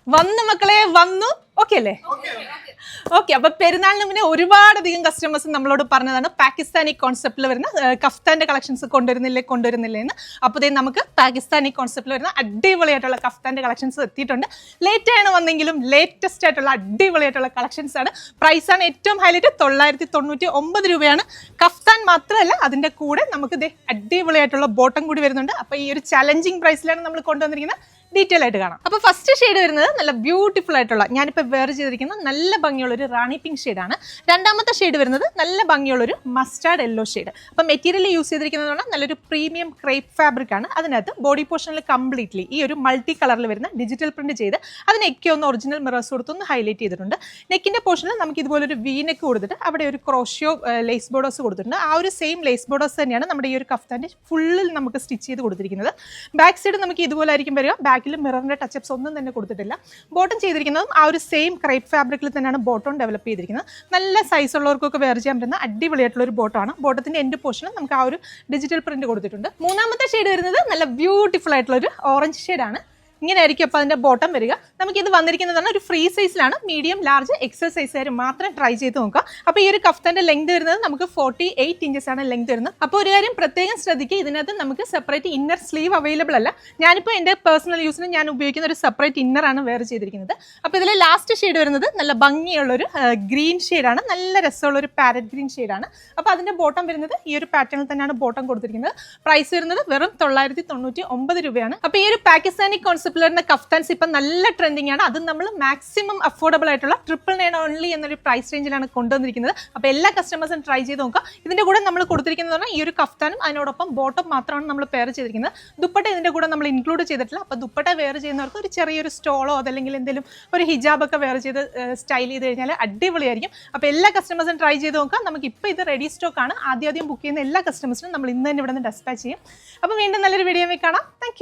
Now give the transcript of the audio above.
വന്നു മക്കളെ വന്നു. ഓക്കെ അല്ലേ? ഓക്കെ. അപ്പൊ പെരുന്നാളിന് മുന്നേ ഒരുപാടധികം കസ്റ്റമേഴ്സ് നമ്മളോട് പറഞ്ഞതാണ് പാകിസ്ഥാനി കോൺസെപ്റ്റിൽ വരുന്ന കഫ്താന്റെ കളക്ഷൻസ് കൊണ്ടുവരുന്നില്ലേ എന്ന്. അപ്പോൾ നമുക്ക് പാകിസ്ഥാനി കോൺസെപ്റ്റിൽ വരുന്ന അടിപൊളിയായിട്ടുള്ള കഫ്താന്റെ കളക്ഷൻസ് എത്തിയിട്ടുണ്ട്. ലേറ്റ് ആണ് വന്നെങ്കിലും ലേറ്റസ്റ്റ് ആയിട്ടുള്ള അടിപൊളിയായിട്ടുള്ള കളക്ഷൻസ് ആണ്. പ്രൈസാണ് ഏറ്റവും ഹൈലൈറ്റ്. 999 രൂപയാണ്. കഫ്താൻ മാത്രമല്ല, അതിന്റെ കൂടെ നമുക്ക് അടിപൊളിയായിട്ടുള്ള ബോട്ടം കൂടി വരുന്നുണ്ട്. അപ്പൊ ഈ ഒരു ചലഞ്ചിങ് പ്രൈസിലാണ് നമ്മൾ കൊണ്ടുവന്നിരിക്കുന്നത്. ഡീറ്റെയിൽ ആയിട്ട് കാണാം. അപ്പോൾ ഫസ്റ്റ് ഷെയ്ഡ് വരുന്നത് നല്ല ബ്യൂട്ടിഫുൾ ആയിട്ടുള്ള, ഞാനിപ്പോൾ വെയർ ചെയ്തിരിക്കുന്ന നല്ല ഭംഗിയുള്ള ഒരു റാണി പിങ്ക് ഷെയ്ഡാണ്. രണ്ടാമത്തെ ഷെയ്ഡ് വരുന്നത് നല്ല ഭംഗിയുള്ള ഒരു മസ്റ്റാർഡ് യെല്ലോ ഷെയ്ഡ്. അപ്പോൾ മെറ്റീരിയൽ യൂസ് ചെയ്തിരിക്കുന്നത് നല്ലൊരു പ്രീമിയം ക്രേപ്പ് ഫാബ്രിക് ആണ്. അതിനകത്ത് ബോഡി പോർഷനിൽ കംപ്ലീറ്റ്ലി ഈ ഒരു മൾട്ടി കളറിൽ വരുന്ന ഡിജിറ്റൽ പ്രിന്റ് ചെയ്ത് അതിനൊക്കെ ഒന്ന് ഒറിജിനൽ മിറേഴ്സ് കൊടുത്തൊന്ന് ഹൈലൈറ്റ് ചെയ്തിട്ടുണ്ട്. നെക്കിന്റെ പോർഷനിൽ നമുക്ക് ഇതുപോലൊരു വി നെക്ക് കൊടുത്തിട്ട് അവിടെ ഒരു ക്രോഷ്യോ ലേസ് ബോർഡേഴ്സ് കൊടുത്തിട്ടുണ്ട്. ആ ഒരു സെയിം ലേസ് ബോർഡേഴ്സ് തന്നെയാണ് നമ്മുടെ ഈ ഒരു കഫ്താന്റെ ഫുള്ളിൽ നമുക്ക് സ്റ്റിച്ച് ചെയ്ത് കൊടുത്തിരിക്കുന്നത്. ബാക്ക് സൈഡ് നമുക്ക് ഇതുപോലെ ആയിരിക്കും വരിക. ബാക്കിൽ മിററിന്റെ ടച്ചപ്സ് ഒന്നും തന്നെ കൊടുത്തിട്ടില്ല. ബോട്ടം ചെയ്തിരിക്കുന്നതും ആ ഒരു സെയിം ക്രേപ്പ് ഫാബ്രിക്കിൽ തന്നെയാണ് ബോട്ടം ഡെവലപ്പ് ചെയ്തിരിക്കുന്നത്. നല്ല സൈസ് ഉള്ളവർക്കൊക്കെ വെയർ ചെയ്യാൻ പറ്റുന്ന അടിപൊളിയായിട്ടുള്ള ഒരു ബോട്ടമാണ്. ബോട്ടത്തിന്റെ എൻഡ് പോർഷനിൽ നമുക്ക് ആ ഒരു ഡിജിറ്റൽ പ്രിന്റ് കൊടുത്തിട്ടുണ്ട്. മൂന്നാമത്തെ ഷെയ്ഡ് വരുന്നത് നല്ല ബ്യൂട്ടിഫുൾ ആയിട്ടുള്ള ഒരു ഓറഞ്ച് ഷെയ്ഡാണ്. ഇങ്ങനെ ആയിരിക്കും അപ്പോൾ അതിൻ്റെ ബോട്ടം വരിക. നമുക്കിത് വന്നിരിക്കുന്നതാണ് ഒരു ഫ്രീ സൈസിലാണ്. മീഡിയം ലാർജ് എക്സൽ സൈസുകാർ മാത്രം ട്രൈ ചെയ്ത് നോക്കുക. അപ്പോൾ ഈ ഒരു കഫ്താന്റെ ലെങ്ത് വരുന്നത് നമുക്ക് 48 ഇഞ്ചസ് ആണ് ലെങ്ത് വരുന്നത്. അപ്പോൾ ഒരു കാര്യം പ്രത്യേകം ശ്രദ്ധിക്കുക, ഇതിനകത്ത് നമുക്ക് സെപ്പറേറ്റ് ഇന്നർ സ്ലീവ് അവൈലബിൾ അല്ല. ഞാനിപ്പോൾ എൻ്റെ പേഴ്സണൽ യൂസിന് ഞാൻ ഉപയോഗിക്കുന്ന ഒരു സെപ്പറേറ്റ് ഇന്നറാണ് വെയർ ചെയ്തിരിക്കുന്നത്. അപ്പോൾ ഇതിലെ ലാസ്റ്റ് ഷെയ്ഡ് വരുന്നത് നല്ല ഭംഗിയുള്ളൊരു ഗ്രീൻ ഷെയ്ഡാണ്. നല്ല രസമുള്ളൊരു പാരറ്റ് ഗ്രീൻ ഷെയ്ഡാണ്. അപ്പോൾ അതിൻ്റെ ബോട്ടം വരുന്നത് ഈ ഒരു പാറ്റേണിൽ തന്നെയാണ് ബോട്ടം കൊടുത്തിരിക്കുന്നത്. പ്രൈസ് വരുന്നത് വെറും 999 രൂപയാണ്. അപ്പോൾ ഈ ഒരു പാകിസ്ഥാനി കോൺസെപ്റ്റ് വരുന്ന കഫ്താൻസ് ഇപ്പം നല്ല ട്രെൻഡിങ് ആണ്. അത് നമ്മൾ മാക്സിമം അഫോർഡബിൾ ആയിട്ടുള്ള 999 ഓൺലി എന്നൊരു പ്രൈസ് റേഞ്ചിലാണ് കൊണ്ടുവന്നിരിക്കുന്നത്. അപ്പോൾ എല്ലാ കസ്റ്റമേഴ്സും ട്രൈ ചെയ്ത് നോക്കുക. ഇതിന്റെ കൂടെ നമ്മൾ കൊടുത്തിരിക്കുന്നത് ഈ ഒരു കഫ്താനും അതിനോടൊപ്പം ബോട്ടം മാത്രമാണ് നമ്മൾ പെയർ ചെയ്തിരിക്കുന്നത്. ദുപ്പട്ട ഇതിന്റെ കൂടെ നമ്മൾ ഇൻക്ലൂഡ് ചെയ്തിട്ടില്ല. അപ്പോൾ ദുപ്പട്ട വെയർ ചെയ്യുന്നവർക്ക് ഒരു ചെറിയൊരു സ്റ്റോളോ അതല്ലെങ്കിൽ എന്തെങ്കിലും ഒരു ഹിജാബൊക്കെ വെയർ ചെയ്ത് സ്റ്റൈൽ ചെയ്ത് കഴിഞ്ഞാൽ അടിപൊളിയായിരിക്കും. അപ്പോൾ എല്ലാ കസ്റ്റമേഴ്സും ട്രൈ ചെയ്ത് നോക്കുക. നമുക്ക് ഇപ്പോൾ ഇത് റെഡി സ്റ്റോക്ക് ആണ്. ആദ്യം ബുക്ക് ചെയ്യുന്ന എല്ലാ കസ്റ്റമേഴ്സിനും നമ്മൾ ഇന്ന് തന്നെ ഇവിടെ നിന്ന് ഡെസ്പാച്ച് ചെയ്യും. അപ്പോൾ വീണ്ടും നല്ലൊരു വീഡിയോ കാണാം. താങ്ക്